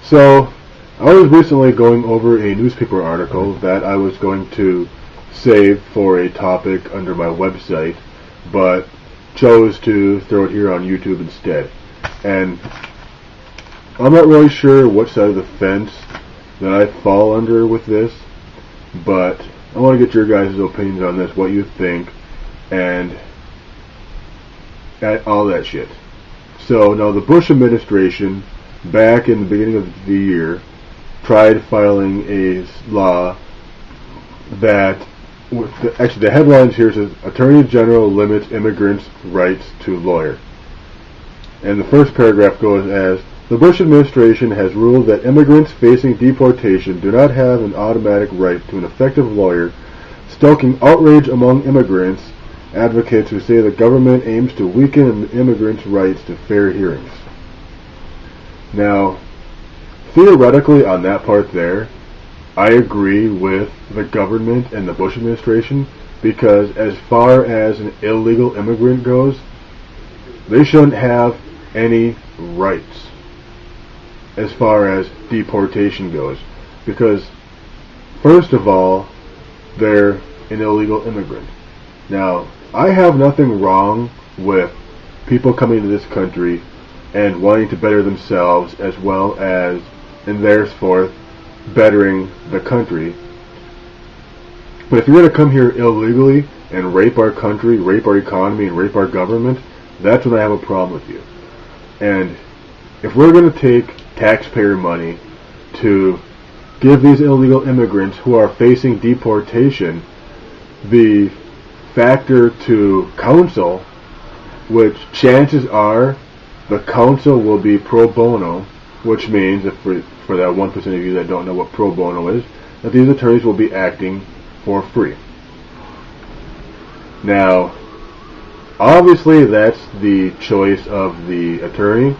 So, I was recently going over a newspaper article that I was going to save for a topic under my website, but chose to throw it here on YouTube instead. And I'm not really sure what side of the fence that I fall under with this, but I want to get your guys' opinions on this, what you think, and all that shit. So, now the Bush administration, back in the beginning of the year, tried filing a law that, actually the headlines here says, Attorney General limits immigrants' rights to lawyer. And the first paragraph goes as, the Bush administration has ruled that immigrants facing deportation do not have an automatic right to an effective lawyer, stoking outrage among immigrants advocates who say the government aims to weaken immigrants' rights to fair hearings. Now, theoretically on that part there, I agree with the government and the Bush administration, because as far as an illegal immigrant goes, they shouldn't have any rights as far as deportation goes, because first of all, they're an illegal immigrant. Now, I have nothing wrong with people coming to this country and wanting to better themselves, as well as, and thenceforth, bettering the country. But if you're going to come here illegally and rape our country, rape our economy, and rape our government, that's when I have a problem with you. And if we're going to take taxpayer money to give these illegal immigrants who are facing deportation the factor to counsel, which chances are the counsel will be pro bono, which means, if for that 1% of you that don't know what pro bono is, that these attorneys will be acting for free. Now, obviously that's the choice of the attorney.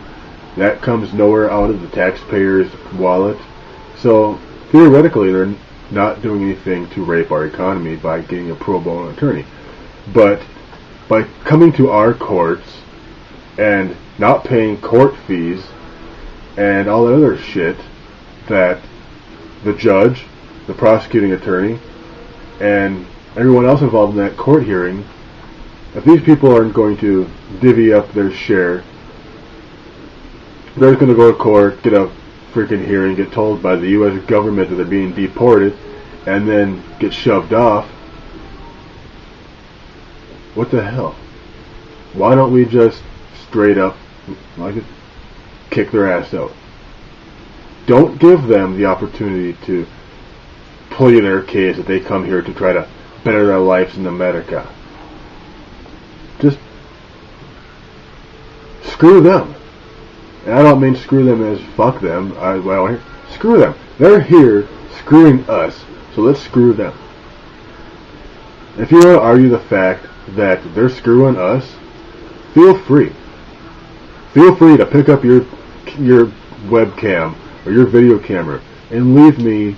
That comes nowhere out of the taxpayer's wallet. So, theoretically, they're not doing anything to rape our economy by getting a pro bono attorney. But by coming to our courts and not paying court fees and all that other shit that the judge, the prosecuting attorney, and everyone else involved in that court hearing, if these people aren't going to divvy up their share, they're going to go to court, get a freaking hearing, get told by the U.S. government that they're being deported, and then get shoved off. What the hell? Why don't we just straight up kick their ass out? Don't give them the opportunity to plea their case that they come here to try to better their lives in America. Just screw them. And I don't mean screw them as fuck them. Screw them. They're here screwing us, so let's screw them. If you want to argue the fact that they're screwing us, feel free. Feel free to pick up your webcam or your video camera and leave me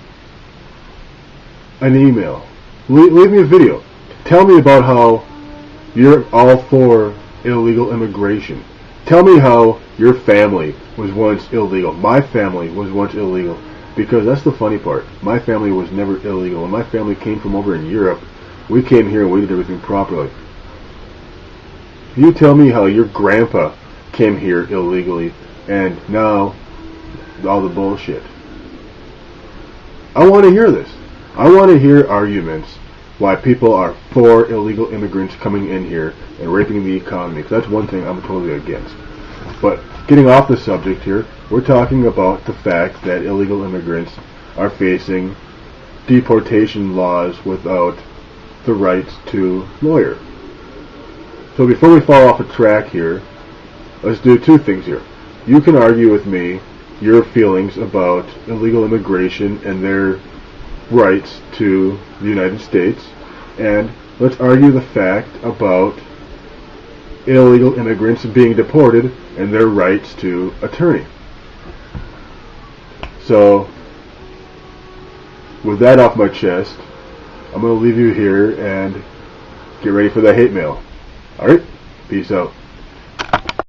an email. Leave me a video. Tell me about how you're all for illegal immigration. Tell me how your family was once illegal. My family was once illegal. Because that's the funny part. My family was never illegal. When my family came from over in Europe, we came here and we did everything properly. You tell me how your grandpa came here illegally and now all the bullshit. I want to hear this. I want to hear arguments why people are for illegal immigrants coming in here and raping the economy. Because that's one thing I'm totally against. But getting off the subject here, we're talking about the fact that illegal immigrants are facing deportation laws without the rights to lawyer. So before we fall off a track here, let's do two things here. You can argue with me your feelings about illegal immigration and their rights to the United States, and let's argue the fact about illegal immigrants being deported and their rights to attorney. So, with that off my chest, I'm going to leave you here and get ready for the hate mail. Alright? Peace out.